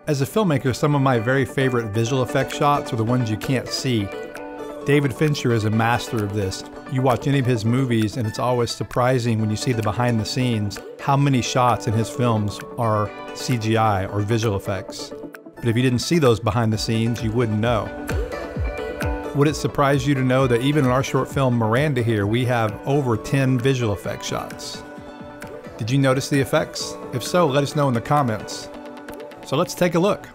As a filmmaker, some of my very favorite visual effects shots are the ones you can't see. David Fincher is a master of this. You watch any of his movies and it's always surprising when you see the behind the scenes how many shots in his films are CGI or visual effects. But if you didn't see those behind the scenes, you wouldn't know. Would it surprise you to know that even in our short film Miranda here, we have over 10 visual effects shots? Did you notice the effects? If so, let us know in the comments. So let's take a look.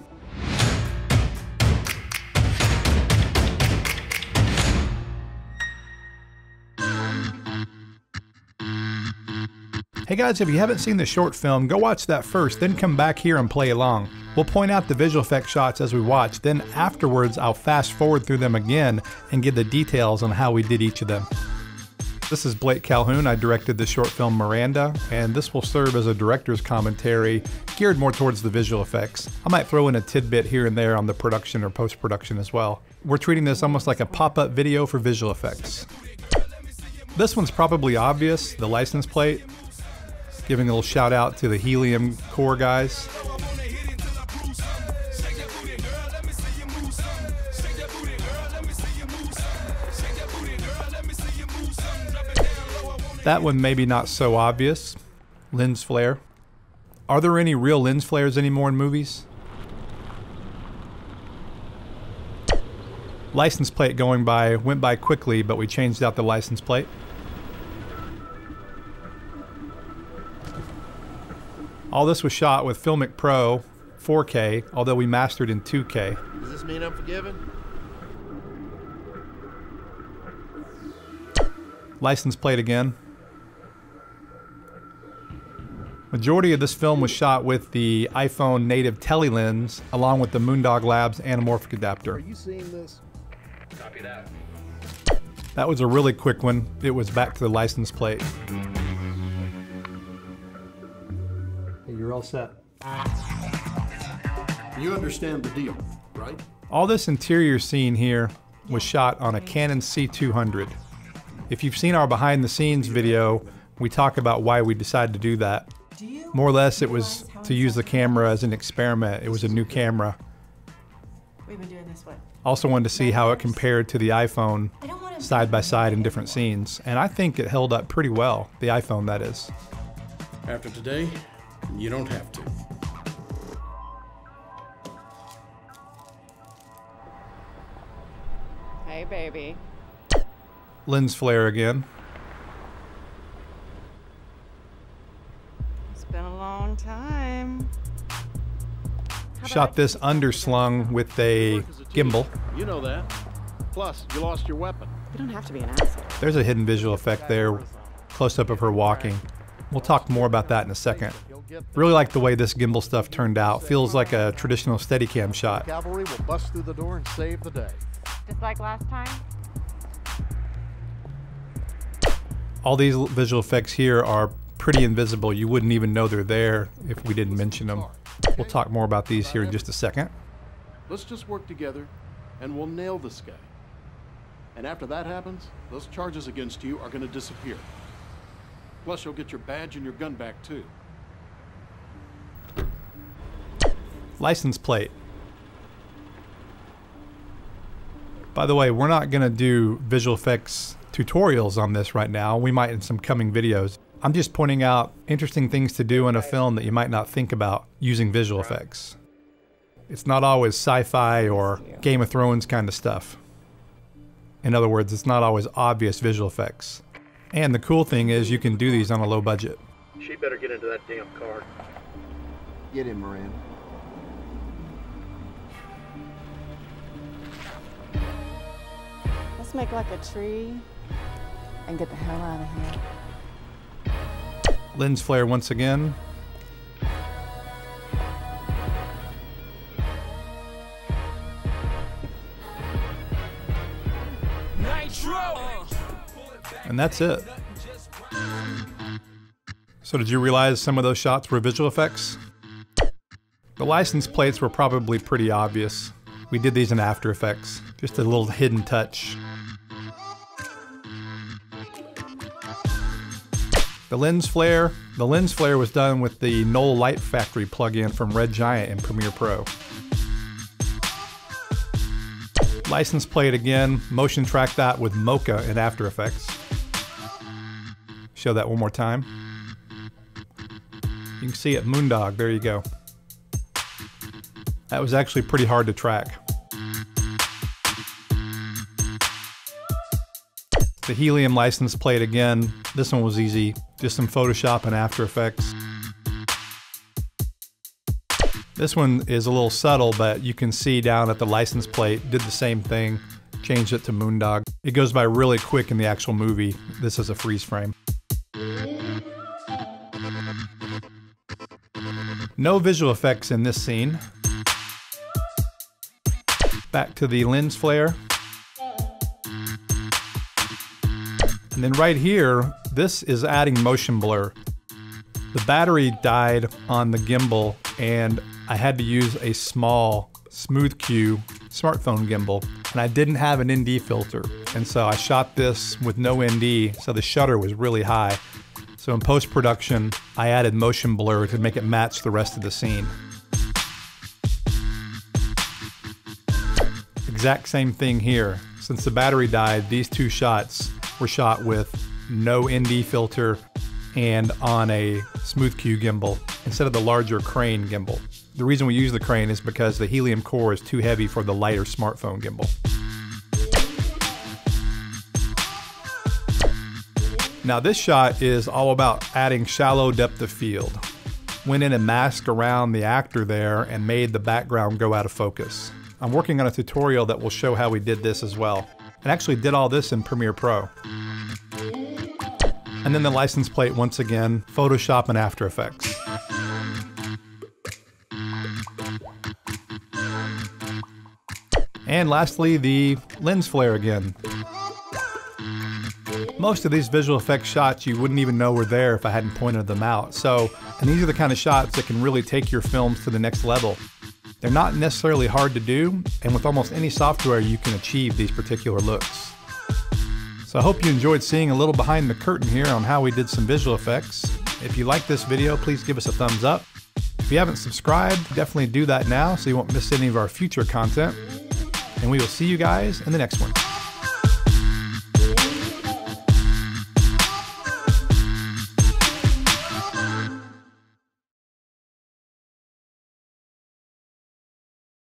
Hey guys, if you haven't seen the short film, go watch that first, then come back here and play along. We'll point out the visual effects shots as we watch, then afterwards I'll fast forward through them again and give the details on how we did each of them. This is Blake Calhoun. I directed the short film Miranda, and this will serve as a director's commentary geared more towards the visual effects. I might throw in a tidbit here and there on the production or post-production as well. We're treating this almost like a pop-up video for visual effects. This one's probably obvious, the license plate. Giving a little shout out to the Helium Core guys. That one maybe not so obvious. Lens flare. Are there any real lens flares anymore in movies? License plate going by, went by quickly, but we changed out the license plate. All this was shot with FiLMiC Pro 4K, although we mastered in 2K. Does this mean I'm forgiven? License plate again. Majority of this film was shot with the iPhone native Tele Lens, along with the Moondog Labs Anamorphic adapter. Are you seeing this? Copy that. That was a really quick one. It was back to the license plate. Hey, you're all set. You understand the deal, right? All this interior scene here was shot on a Canon C200. If you've seen our behind the scenes video, we talk about why we decided to do that. More or less, it was to use the camera as an experiment. It was a new camera. We've been doing this, what? Also wanted to see how it compared to the iPhone side by side in different scenes. And I think it held up pretty well, the iPhone that is. After today, you don't have to. Hey, baby. Lens flare again. It's been a long time. Shot this underslung with a gimbal. You know that. Plus, you lost your weapon. You don't have to be an asshole. There's a hidden visual effect there, close up of her walking. We'll talk more about that in a second. Really like the way this gimbal stuff turned out. Feels like a traditional Steadicam shot. Cavalry will bust through the door and save the day. Just like last time? All these visual effects here are pretty invisible. You wouldn't even know they're there if we didn't mention them. We'll talk more about these here in just a second. Let's just work together and we'll nail this guy. And after that happens, those charges against you are going to disappear. Plus, you'll get your badge and your gun back too. License plate. By the way, we're not going to do visual effects tutorials on this right now. We might in some coming videos. I'm just pointing out interesting things to do in a film that you might not think about using visual effects. It's not always sci-fi or Game of Thrones kind of stuff. In other words, it's not always obvious visual effects. And the cool thing is you can do these on a low budget. She better get into that damn car. Get in, Miranda. Let's make like a tree and get the hell out of here. Lens flare once again. And that's it. So did you realize some of those shots were visual effects? The license plates were probably pretty obvious. We did these in After Effects, just a little hidden touch. The lens flare was done with the Knoll Light Factory plugin from Red Giant in Premiere Pro. License plate again, motion track that with Mocha in After Effects. Show that one more time. You can see it, Moondog, there you go. That was actually pretty hard to track. The helium license plate again, this one was easy, just some Photoshop and After Effects. This one is a little subtle, but you can see down at the license plate, did the same thing, changed it to Moondog. It goes by really quick in the actual movie. This is a freeze frame. No visual effects in this scene. Back to the lens flare. And then right here, this is adding motion blur. The battery died on the gimbal and I had to use a small Smooth Q smartphone gimbal, and I didn't have an ND filter. And so I shot this with no ND, so the shutter was really high. So in post-production, I added motion blur to make it match the rest of the scene. Exact same thing here. Since the battery died, these two shots were shot with no ND filter and on a Smooth Q gimbal instead of the larger Crane gimbal. The reason we use the Crane is because the helium core is too heavy for the lighter smartphone gimbal. Now this shot is all about adding shallow depth of field. Went in and masked around the actor there and made the background go out of focus. I'm working on a tutorial that will show how we did this as well. I actually did all this in Premiere Pro. And then the license plate once again, Photoshop and After Effects. And lastly, the lens flare again. Most of these visual effects shots you wouldn't even know were there if I hadn't pointed them out. And these are the kind of shots that can really take your films to the next level. They're not necessarily hard to do, and with almost any software you can achieve these particular looks. So I hope you enjoyed seeing a little behind the curtain here on how we did some visual effects. If you like this video, please give us a thumbs up. If you haven't subscribed, definitely do that now so you won't miss any of our future content. And we will see you guys in the next one.